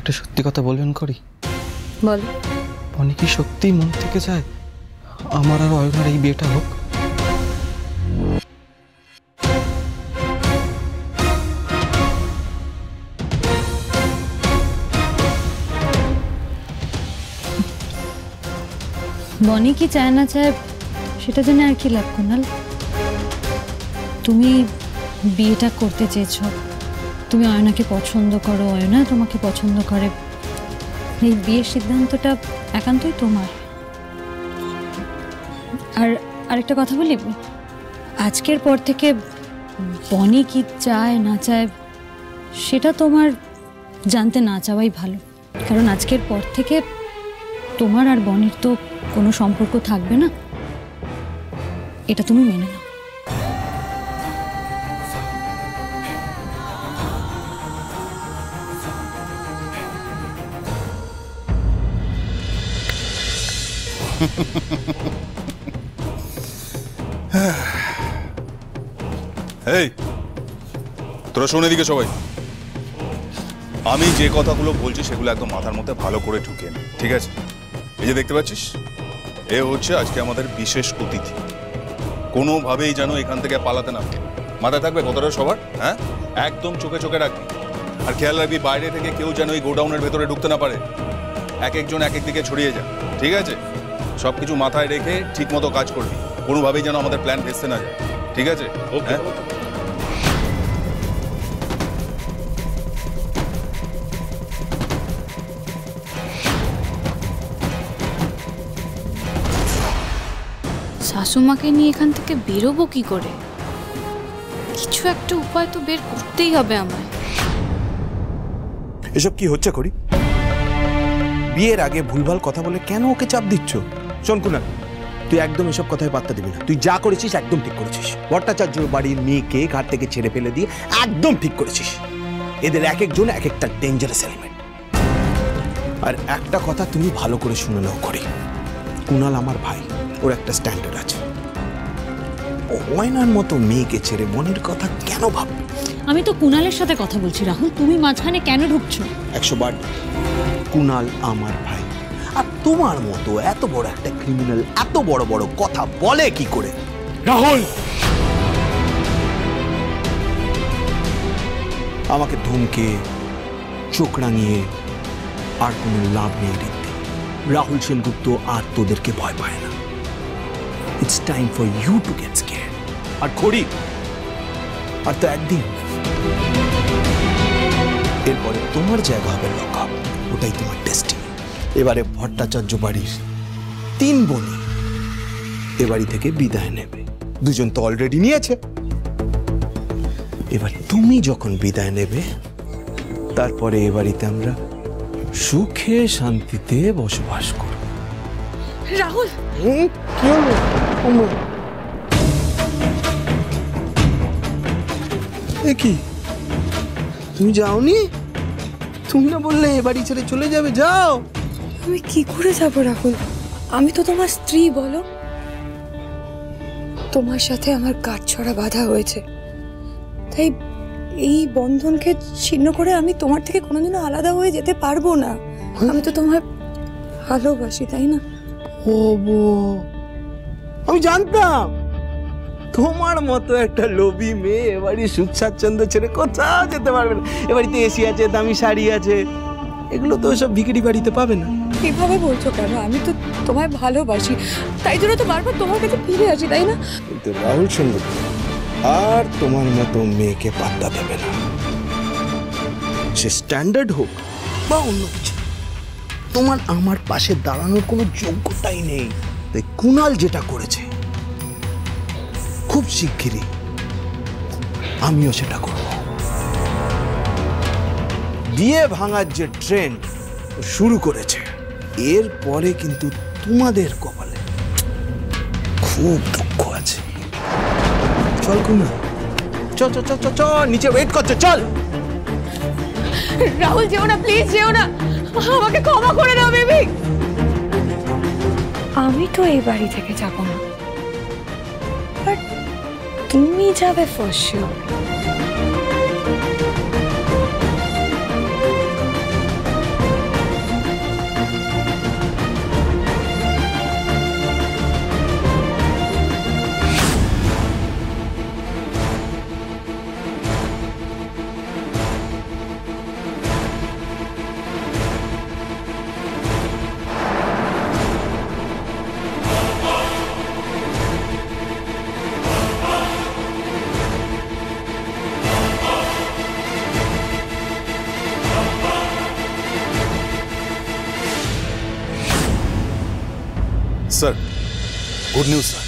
একটা সত্যি কথা বলবেন করি? বল। বনি কি সত্যি মন থেকে চায় আমার আর অয়নার এই বিয়েটা হোক? বনি কি চায় না চায় সেটা জেনে আর কি লাভ কুনাল? তুমি বিয়েটা করতে চেয়েছ, তুমি অয়নাকে পছন্দ করো, অয়না তোমাকে পছন্দ করে, এই বিয়ের সিদ্ধান্তটা একান্তই তোমার। আর আরেকটা কথা বলি, আজকের পর থেকে বনি কি চায় না চায় সেটা তোমার জানতে না চাওয়াই ভালো, কারণ আজকের পর থেকে তোমার আর বনির তো কোনো সম্পর্ক থাকবে না, এটা তুমি মেনে নাও। এই তোরা শোন এদিকে সবাই, আমি যে কথাগুলো বলছি সেগুলো একদম মাথার মধ্যে ভালো করে ঢুকে নে, ঠিক আছে? এই যে দেখতে পাচ্ছিস, এ হচ্ছে আজকে আমাদের বিশেষ অতিথি। কোনোভাবেই যেন এখান থেকে পালাতে না পারে, মাথায় থাকবে কথাটা সবার। হ্যাঁ, একদম চোখে চোখে রাখবি, আর খেয়াল রাখবি বাইরে থেকে কেউ যেন এই গোডাউনের ভেতরে ঢুকতে না পারে। এক একজন এক এক দিকে ছড়িয়ে যা, ঠিক আছে? সবকিছু মাথায় রেখে ঠিক মতো কাজ করবি, কোনোভাবেই যেন আমাদের প্ল্যান ভেস্তে না যায়, ঠিক আছে? ওকে। শাশুমাকে নিয়ে এখান থেকে বেরোবো কি করে? কিছু একটা উপায় তো বের করতেই হবে আমায়। এসব কি হচ্ছে করি? বিয়ের আগে ভুলভাল কথা বলে কেন ওকে চাপ দিচ্ছ? শোন কুনাল, তুই একদম এসব কথায় পাত্তা দিবি না। তুই যা করেছিস একদম ঠিক করেছিস। ভট্টাচার্য বাড়ির মেয়েকে ঘাট থেকে ছেড়ে ফেলে দিয়ে একদম ঠিক করেছিস। এদের এক একজন এক একটা ডেঞ্জারাস এলিমেন্ট। আর একটা কথা তুমি ভালো করে শুনে নাও করি, কুনাল আমার ভাই, ওর একটা স্ট্যান্ডার্ড আছে। অয়নার মতো মেয়েকে ছেড়ে বনির কথা কেন ভাববে? আমি তো কুনালের সাথে কথা বলছি রাহুল, তুমি মাঝখানে কেন ঢুকছো? 100 বার কুনাল আমার ভাই, আর তোমার মতো এত বড় একটা ক্রিমিনাল এত বড় বড় কথা বলে কি করে? রাহুল, আমাকে ধমকে চোখ রাঙিয়ে আর কোনো লাভ নেই রিদ্ধি। রাহুল সেনগুপ্ত আর তোদেরকে ভয় পায় না। It's time for you to get scared. আর খড়ি, আর তো একদিন, এরপরে তোমার জায়গা হবে লক আপ, ওটাই তোমার ডেস্টিনি। এবারে ভট্টাচার্য বাড়ির 3 বোনই এ বাড়ি থেকে বিদায় নেবে। 2 জন তো অলরেডি নিয়েছে। এবার তুমি যখন বিদায় নেবে, তারপরে এ বাড়িতে আমরা সুখে শান্তিতে বসবাস করব। রাহুল, কি হলো? কি তুমি যাওনি? তুমি না বললে এ বাড়ি ছেড়ে চলে যাবে? যাও। আমি কি করে যাবো রাহুল? আমি তো তোমার স্ত্রী, বলো। তোমার সাথে আমার কাটছড়া বাঁধা হয়েছে, তাই এই বন্ধনকে ছিন্ন করে আমি তোমার থেকে কোনোদিনও আলাদা হয়ে যেতে পারবো না। আমি তো তোমায় ভালোবাসি, তাই না? ও বো, আমি জানতাম তোমার মতো একটা লোভী মেয়ে এবারে সুখ স্বাচ্ছন্দ্য ছেড়ে কোথাও যেতে পারবে না। এবাড়িতে এসি আছে, দামি শাড়ি আছে, এগুলো তো সব ভিখারি বাড়িতে পাবে না। কিভাবে বলছো কেন? আমি তো তোমায় ভালোবাসি, তাই জন্য তো বারবার তোমার কাছে ফিরে আসি, তাই না? কিন্তু রাহুল সেনগুপ্ত আর তোমার মতো মেয়েকে পাত্তা দেবে না। সে স্ট্যান্ডার্ড হোক বা অন্য কিছু, তোমার আমার পাশে দাঁড়ানোর কোনো যোগ্যতাই নেই। তাই কুনাল যেটা করেছে, খুব শিগগিরই আমিও সেটা করব। বিয়ে ভাঙার যে ট্রেন্ড শুরু করেছে, এরপরে কিন্তু তোমাদের কপালে খুব দুঃখ আছে। চল কুনাল, চল চল চল চল, নিচে ওয়েট করছে, চল। রাহুল, যেও না, প্লিজ যেও না, আমাকে ক্ষমা করে দাও বেবি। আমি তো এই বাড়ি থেকে যাব না, বাট তুমি যাবে for sure. Sir, good news sir.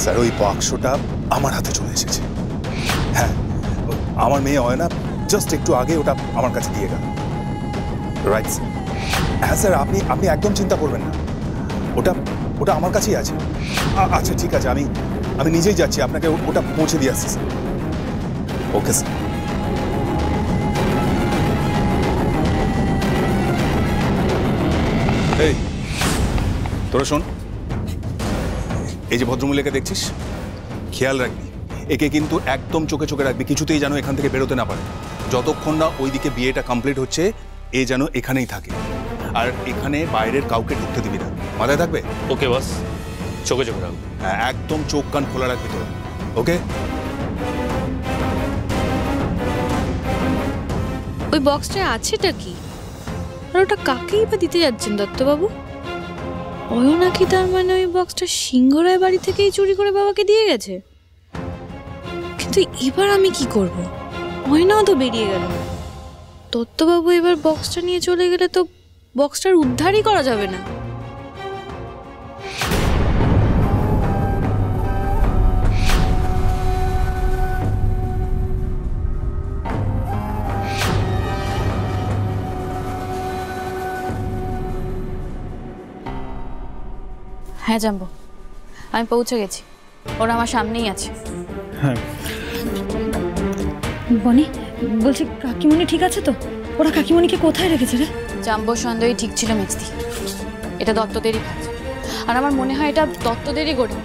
Sir, ওই বাক্সটা আমার হাতে চলে এসেছে। হ্যাঁ, আমার মেয়ে অয়না জাস্ট একটু আগে ওটা আমার কাছে দিয়ে গেল। Right sir. হ্যাঁ স্যার, আপনি একদম চিন্তা করবেন না, ওটা ওটা আমার কাছেই আছে। আচ্ছা ঠিক আছে, আমি নিজেই যাচ্ছি, আপনাকে ওটা পৌঁছে দিয়ে আসছি স্যার। Okay sir. এই তোরা শোন, এই যে ভদ্রমহিলাকে দেখছিস, খেয়াল রাখবি, একে কিন্তু একদম চোখে চোখে রাখবি, কিছুতেই যেন এখান থেকে বেরোতে না পারে। যতক্ষণ না ওইদিকে বিয়েটা কমপ্লিট হচ্ছে, এ যেন এখানেই থাকে, আর এখানে বাইরের কাউকে ঢুকতে দিবি না। মাথায় থাকবে? ওকে বস, চোখে চোখে রাখবো। হ্যাঁ, একদম চোখ কান খোলা রাখবি তোরা। ওকে? ওই বক্সটায় আছেটা কি? আর ওটা কাকেই বা দিতে যাচ্ছেন দত্তবাবু? অয়না কি তার মানে ওই বক্সটা সিংহরায় বাড়ি থেকেই চুরি করে বাবাকে দিয়ে গেছে? কিন্তু এবার আমি কি করব? অয়নাও তো বেরিয়ে গেল। দত্তবাবু এবার বক্সটা নিয়ে চলে গেলে তো বক্সটার উদ্ধারই করা যাবে না। হ্যাঁ জানবো, আমি পৌঁছে গেছি, ওরা আমার সামনেই আছে। হ্যাঁ বনি, বলছি কাকিমণি ঠিক আছে তো? ওরা কাকিমণিকে কোথায় রেখেছে রে? জাম্বোর সন্দেহই ঠিক ছিল মেজদি, এটা দত্তদেরই কাজ। আর আমার মনে হয় এটা দত্তদেরই গড়ে,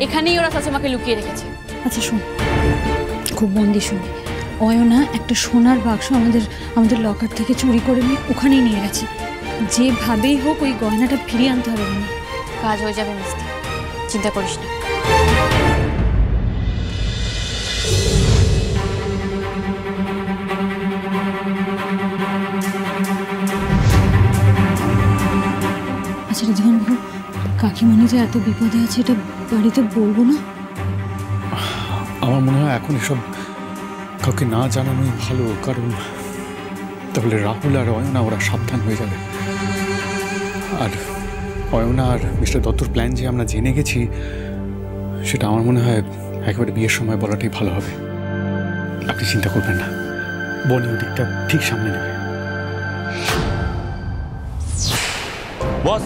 এখানেই ওরা শাশুমাকে লুকিয়ে রেখেছে। আচ্ছা শোন, খুব মন দিয়ে শুনি। অয়না একটা সোনার বাক্স আমাদের লকার থেকে চুরি করে নিয়ে ওখানেই নিয়ে গেছে। যেভাবেই হোক ওই গয়নাটা ফিরিয়ে আনতে হবে না। কাজ হয়ে যাবে মেজদি, চিন্তা করিস না। আচ্ছা রিজওয়ান বাবু, কাকিমণি যে এত বিপদে আছে এটা বাড়িতে বলবো না? আমার মনে হয় এখন এসব কাউকে না জানানোই ভালো, কারণ তাহলে রাহুল আর অয়না ওরা সাবধান হয়ে যাবে। আর অয়না আর মিস্টার দত্তর প্ল্যান যে আমরা জেনে গেছি, সেটা আমার মনে হয় একেবারে বিয়ের সময় বলাটাই ভালো হবে। আপনি চিন্তা করবেন না, বনি ওদিকটা ঠিক সামনে নেবে। বস,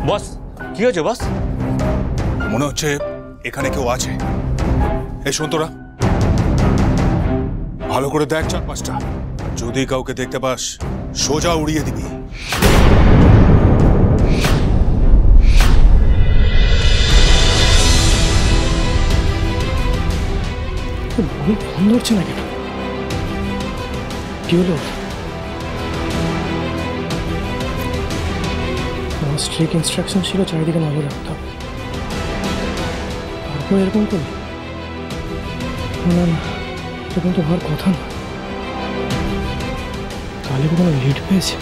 বস কি হয়েছে বস? মনে হচ্ছে এখানে কেউ আছে। এই শোন, তোরা ভালো করে দেখ চারপাশটা, যদি কাউকে দেখতে পাস সোজা উড়িয়ে দিবি। ফোন ধরছে না কেন? কি হলো? আমার স্ট্রিক ইনস্ট্রাকশন ছিল চারিদিকে নজর রাখতে হবে। তারপর এরকম করলো? না না, এরকম তো হওয়ার কথা না। তাহলে কোনো লিড পেয়েছে,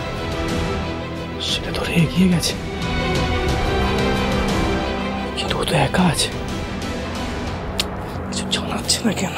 সেটা ধরে এগিয়ে গেছে, কিন্তু ও তো একা আছে, কিছু জানাচ্ছে না কেন?